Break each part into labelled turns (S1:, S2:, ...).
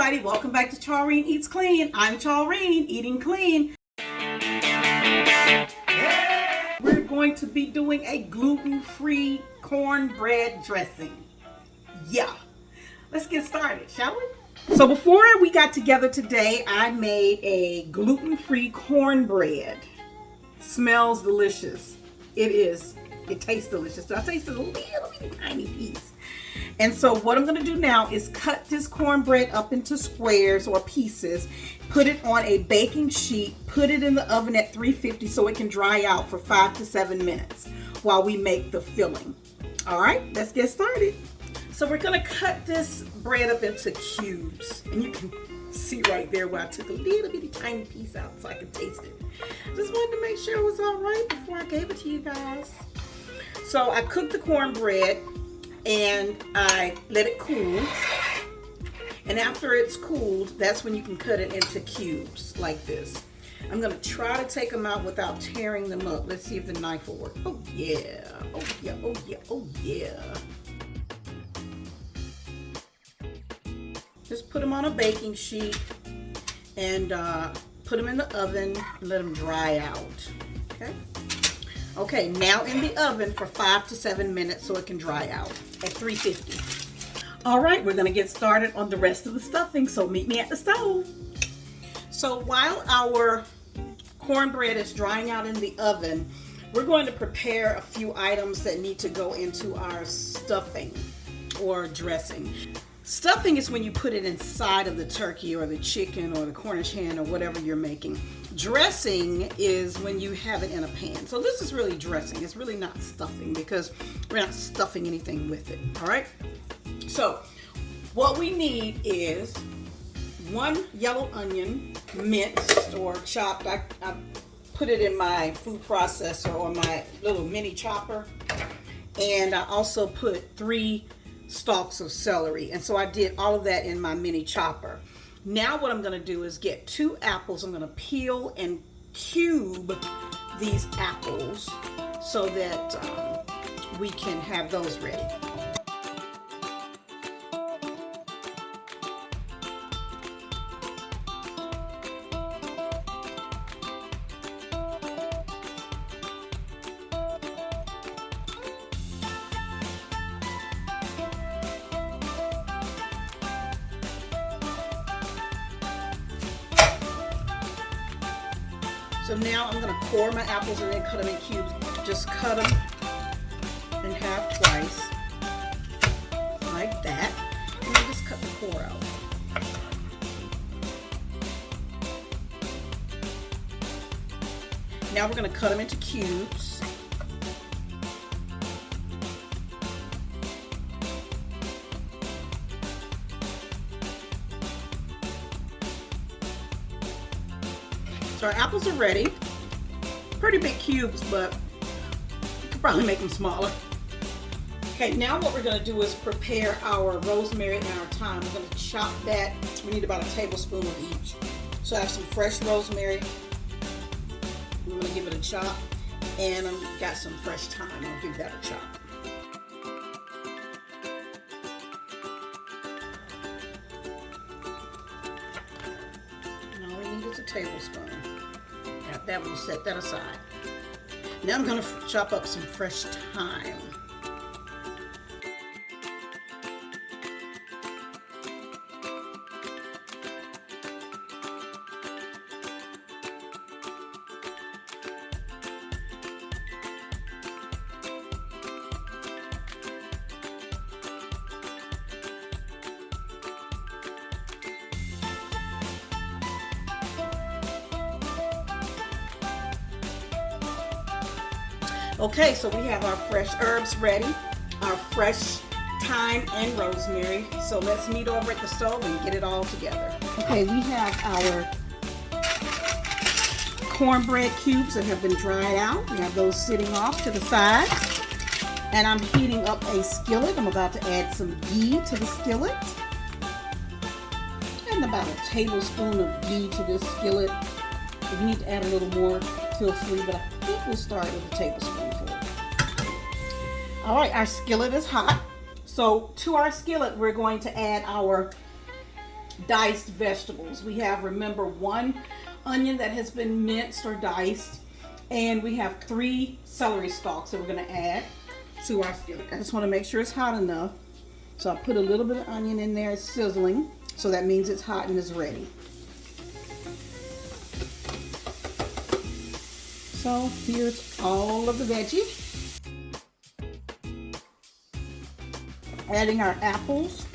S1: everybody, welcome back to Charlene Eats Clean. I'm Charlene, eating clean. We're going to be doing a gluten-free cornbread dressing. Yeah, let's get started, shall we? So before we got together today, I made a gluten-free cornbread. Smells delicious. It tastes delicious. So I tasted a little tiny piece. And so what I'm going to do now is cut this cornbread up into squares or pieces, put it on a baking sheet, put it in the oven at 350 so it can dry out for 5 to 7 minutes while we make the filling. All right, let's get started. So we're going to cut this bread up into cubes, and you can see right there where I took a little bitty tiny piece out so I could taste it. Just wanted to make sure it was all right before I gave it to you guys. So I cooked the cornbread and I let it cool. And after it's cooled, that's when you can cut it into cubes like this. I'm gonna try to take them out without tearing them up. Let's see if the knife will work. Oh yeah, oh yeah, oh yeah, oh yeah. Just put them on a baking sheet and put them in the oven and let them dry out, okay? Okay, now in the oven for 5 to 7 minutes so it can dry out at 350. All right, we're gonna get started on the rest of the stuffing, so meet me at the stove. So while our cornbread is drying out in the oven, we're going to prepare a few items that need to go into our stuffing or dressing. Stuffing is when you put it inside of the turkey or the chicken or the Cornish hen or whatever you're making. Dressing is when you have it in a pan. So this is really dressing. It's really not stuffing because we're not stuffing anything with it. All right. So what we need is 1 yellow onion, minced or chopped. I put it in my food processor or my little mini chopper. And I also put 3 stalks of celery, and so I did all of that in my mini chopper. Now what I'm going to do is get 2 apples. I'm going to peel and cube these apples so that we can have those ready. So now I'm going to core my apples and then cut them in cubes. Just cut them in half twice, like that. And then just cut the core out. Now we're going to cut them into cubes. So our apples are ready. Pretty big cubes, but you could probably make them smaller. Okay, now what we're going to do is prepare our rosemary and our thyme. We're going to chop that. We need about a tablespoon of each. So I have some fresh rosemary. I'm going to give it a chop. And I've got some fresh thyme. I'll give that a chop. And all we need is a tablespoon. That will set that aside. Now I'm going to chop up some fresh thyme. Okay, so we have our fresh herbs ready, our fresh thyme and rosemary. So let's meet over at the stove and get it all together. Okay, we have our cornbread cubes that have been dried out. We have those sitting off to the side. And I'm heating up a skillet. I'm about to add some ghee to the skillet. And about a tablespoon of ghee to this skillet. If you need to add a little more, feel free, but I think we'll start with a tablespoonful. All right, our skillet is hot. So to our skillet, we're going to add our diced vegetables. We have, remember, 1 onion that has been minced or diced, and we have 3 celery stalks that we're going to add to our skillet. I just want to make sure it's hot enough. So I put a little bit of onion in there. It's sizzling, so that means it's hot and it's ready. So here's all of the veggies. Adding our apples.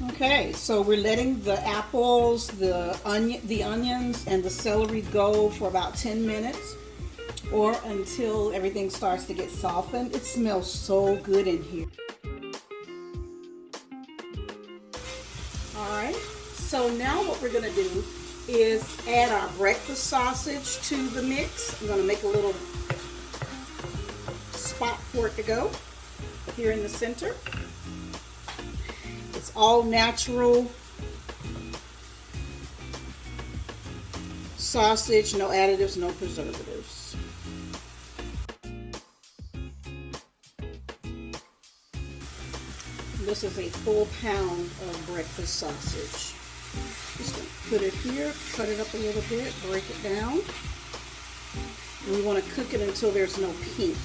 S1: Okay, so we're letting the apples, the onions, and the celery go for about 10 minutes or until everything starts to get softened. It smells so good in here. All right, so now what we're gonna do is add our breakfast sausage to the mix. I'm gonna make a little spot for it to go here in the center. It's all natural sausage, no additives, no preservatives. This is a full pound of breakfast sausage. Just gonna put it here, cut it up a little bit, break it down. And we want to cook it until there's no pink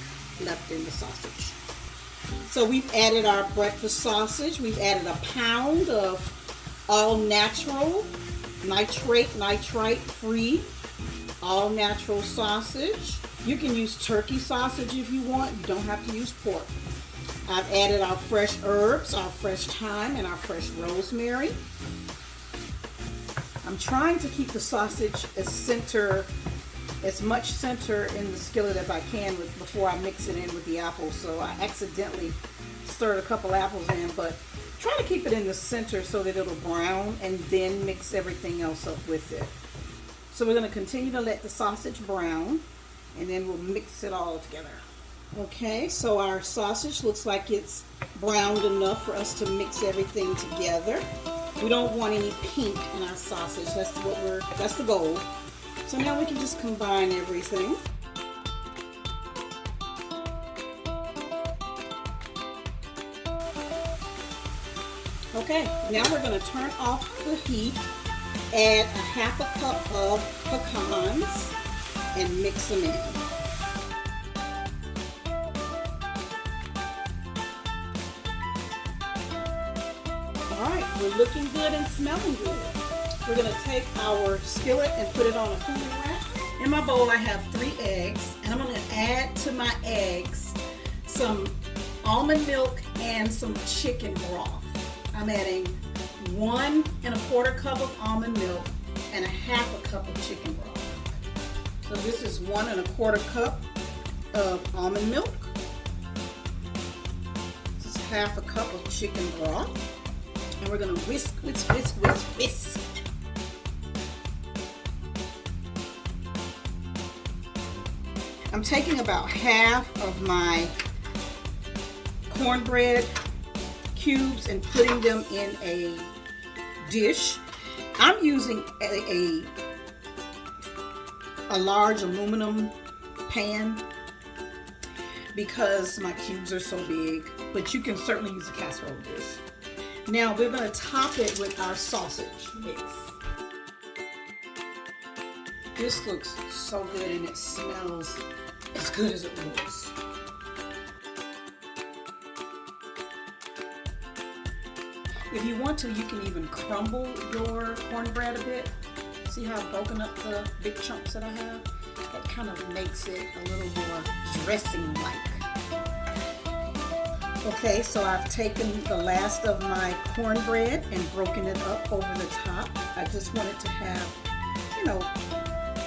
S1: left in the sausage. So we've added our breakfast sausage. We've added a pound of all natural, nitrite free, all natural sausage. You can use turkey sausage if you want. You don't have to use pork. I've added our fresh herbs, our fresh thyme, and our fresh rosemary. I'm trying to keep the sausage as much center in the skillet as I can before I mix it in with the apples. So I accidentally stirred a couple apples in, but try to keep it in the center so that it'll brown and then mix everything else up with it. So we're going to continue to let the sausage brown and then we'll mix it all together. Okay, so our sausage looks like it's browned enough for us to mix everything together. We don't want any pink in our sausage. That's the goal. So now we can just combine everything. Okay, now we're going to turn off the heat, add a half a cup of pecans, and mix them in. Alright, we're looking good and smelling good. We're going to take our skillet and put it on a cooling rack. In my bowl I have 3 eggs, and I'm going to add to my eggs some almond milk and some chicken broth. I'm adding 1 1/4 cup of almond milk and a half a cup of chicken broth. So this is 1 1/4 cup of almond milk. This is half a cup of chicken broth. And we're going to whisk, whisk, whisk, whisk, whisk. I'm taking about half of my cornbread cubes and putting them in a dish. I'm using a large aluminum pan because my cubes are so big, but you can certainly use a casserole dish. Now we're going to top it with our sausage mix. This looks so good and it smells as good as it looks. If you want to, you can even crumble your cornbread a bit. See how I've broken up the big chunks that I have? That kind of makes it a little more dressing-like. Okay, so I've taken the last of my cornbread and broken it up over the top. I just wanted to have,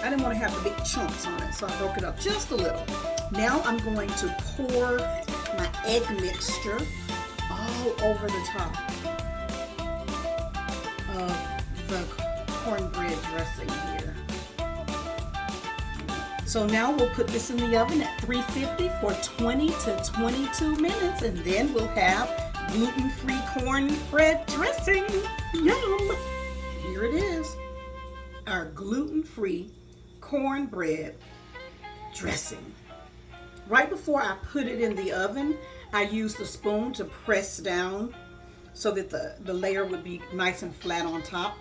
S1: I didn't want to have the big chunks on it, so I broke it up just a little. Now I'm going to pour my egg mixture all over the top of the cornbread dressing here. So now we'll put this in the oven at 350 for 20 to 22 minutes, and then we'll have gluten-free cornbread dressing. Yum! Here it is, our gluten-free cornbread dressing. Right before I put it in the oven, I used the spoon to press down so that the layer would be nice and flat on top.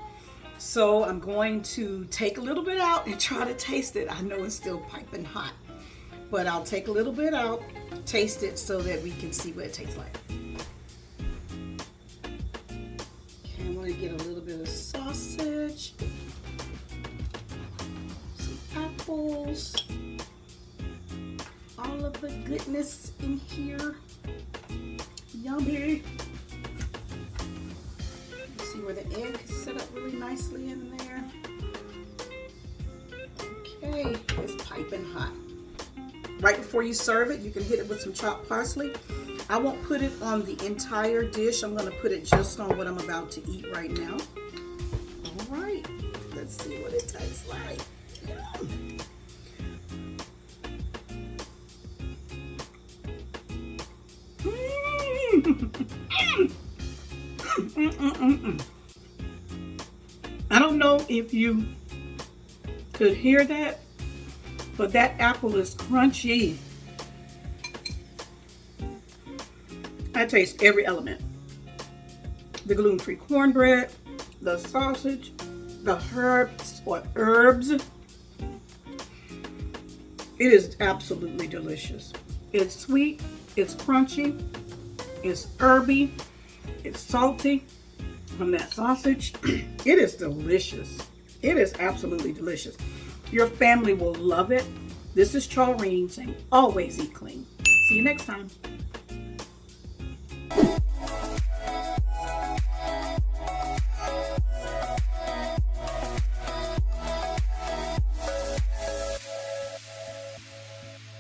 S1: So I'm going to take a little bit out and try to taste it. I know it's still piping hot, but I'll take a little bit out, taste it so that we can see what it tastes like. Okay, I'm going to get a little bit of sausage, some apples, all of the goodness in here. Yummy. See where the egg is set up really nicely in there. Okay, it's piping hot. Right before you serve it, you can hit it with some chopped parsley. I won't put it on the entire dish. I'm going to put it just on what I'm about to eat right now. All right, let's see what it tastes like. I don't know if you could hear that, but that apple is crunchy. I taste every element. The gluten-free cornbread, the sausage, the herbs. It is absolutely delicious. It's sweet, it's crunchy, it's herby, it's salty from that sausage. It is delicious. It is absolutely delicious. Your family will love it. This is Charlene saying always eat clean. See you next time.